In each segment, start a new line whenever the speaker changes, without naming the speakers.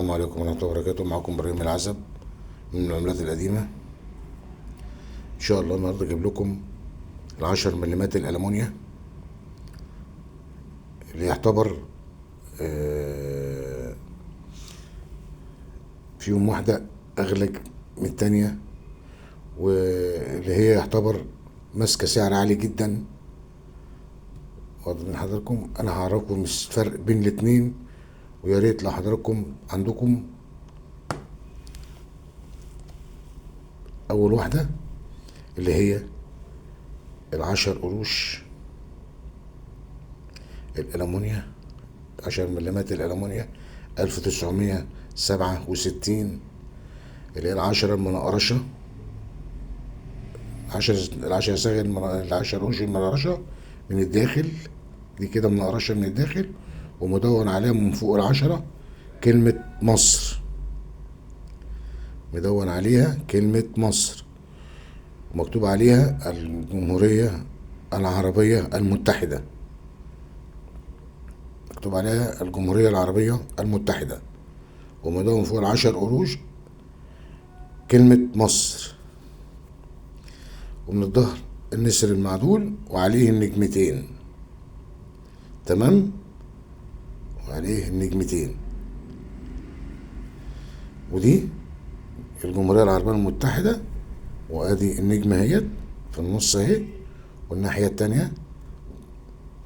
السلام عليكم ورحمة الله وبركاته. معكم إبراهيم العزب من العملات القديمة. إن شاء الله النهاردة أجيب لكم 10 مليمات الألمونيا اللي يعتبر فيهم واحدة أغلى من التانية، واللي هي يعتبر ماسكة سعر عالي جدا. واضح من حضراتكم، أنا هعرفكم الفرق بين الاتنين، ويا ريت لو حضراتكم عندكم أول واحدة اللي هي 10 قروش الألمونيا، 10 مليمات الألمونيا 1967، اللي هي 10 المنقرشة، 10 صاغ 10 قروش المنقرشة من الداخل، دي كده منقرشة من الداخل، ومدون عليها من فوق 10 كلمة مصر، مدون عليها كلمة مصر، ومكتوب عليها الجمهورية العربية المتحدة، مكتوب عليها الجمهورية العربية المتحدة، ومدون فوق 10 قروش كلمة مصر، ومن الظهر النسر المعدول وعليه النجمتين. تمام، وعليه النجمتين. ودي الجمهورية العربية المتحدة، وادي النجمة اهيت في النص اهي، والناحية التانية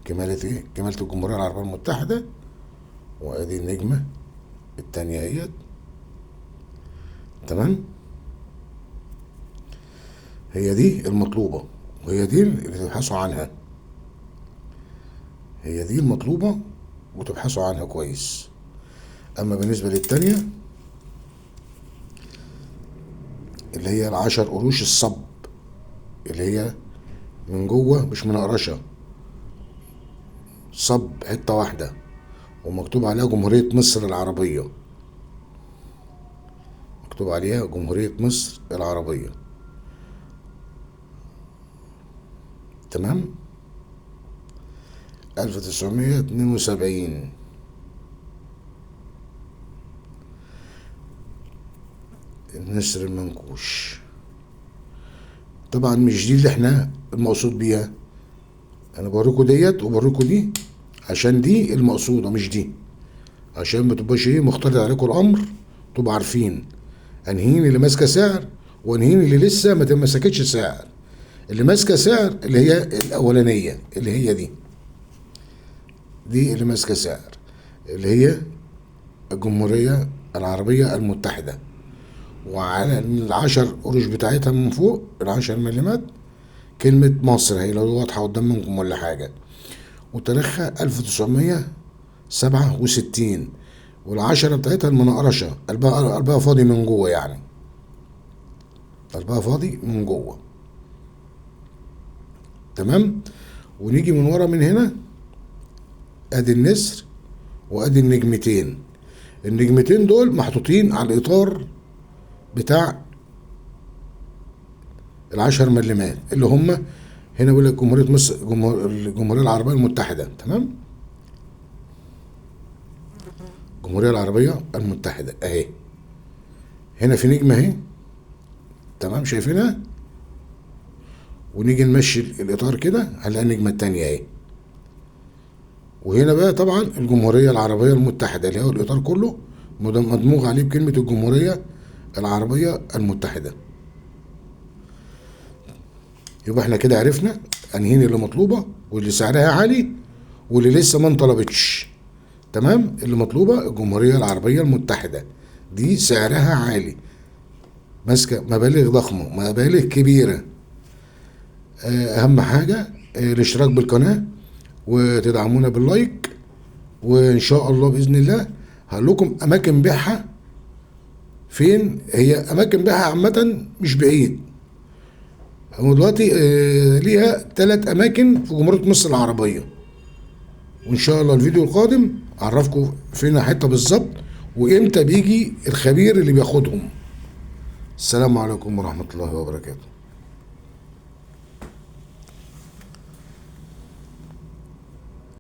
كمالة ايه؟ كمالة الجمهورية العربية المتحدة، وادي النجمة التانية اهيت. تمام، هي دي المطلوبة، وهي دي اللي تبحثوا عنها، هي دي المطلوبة وتبحثوا عنها كويس. اما بالنسبة للتانية اللي هي 10 قروش الصب، اللي هي من جوه مش منقرشة، صب حتة واحدة، ومكتوب عليها جمهورية مصر العربية، مكتوب عليها جمهورية مصر العربية. تمام، 1972. النسر المنكوش طبعا مش دي اللي احنا المقصود بيها، انا بوريكم ديت وبوريكم دي عشان دي المقصودة، مش دي، عشان ما تبقاش ايه مختلط عليكم الامر، تبقوا عارفين انهين اللي ماسكه سعر وانهين اللي لسه ما تمسكتش سعر. اللي ماسكه سعر اللي هي الاولانيه، اللي هي دي اللي ماسكه سعر، اللي هي الجمهوريه العربيه المتحده، وعلى 10 قروش بتاعتها من فوق 10 مليمات كلمه مصر، هي لو واضحه قدام منكم ولا حاجه، وتاريخها 1967، والعشرة بتاعتها المنقرشة، قلبها فاضي من جوه، يعني قلبها فاضي من جوه. تمام، ونيجي من ورا من هنا، ادي النسر وادي النجمتين، النجمتين دول محطوطين على الاطار بتاع 10 مليمات، اللي هم هنا بيقول لك جمهورية مصر، الجمهورية العربية المتحدة. تمام، الجمهورية العربية المتحدة اهي، هنا في نجمة اهي، تمام، شايفينها؟ ونيجي نمشي الاطار كده هنلاقي النجمة التانية اهي، وهنا بقى طبعا الجمهورية العربية المتحدة اللي هو الاطار كله مدموج عليه بكلمة الجمهورية العربية المتحدة. يبقى احنا كده عرفنا انهين اللي مطلوبة واللي سعرها عالي واللي لسه ما انطلبتش. تمام، اللي مطلوبة الجمهورية العربية المتحدة، دي سعرها عالي، ماسكة مبالغ ضخمة، مبالغ كبيرة. اهم حاجة الاشتراك بالقناة وتدعمونا باللايك، وان شاء الله باذن الله هقول لكم اماكن بيعها فين. هي اماكن بيعها عامة مش بعيد، هو دلوقتي ليها 3 اماكن في جمهورية مصر العربية، وان شاء الله الفيديو القادم اعرفكم فين حتة بالظبط وامتى بيجي الخبير اللي بياخدهم. السلام عليكم ورحمة الله وبركاته.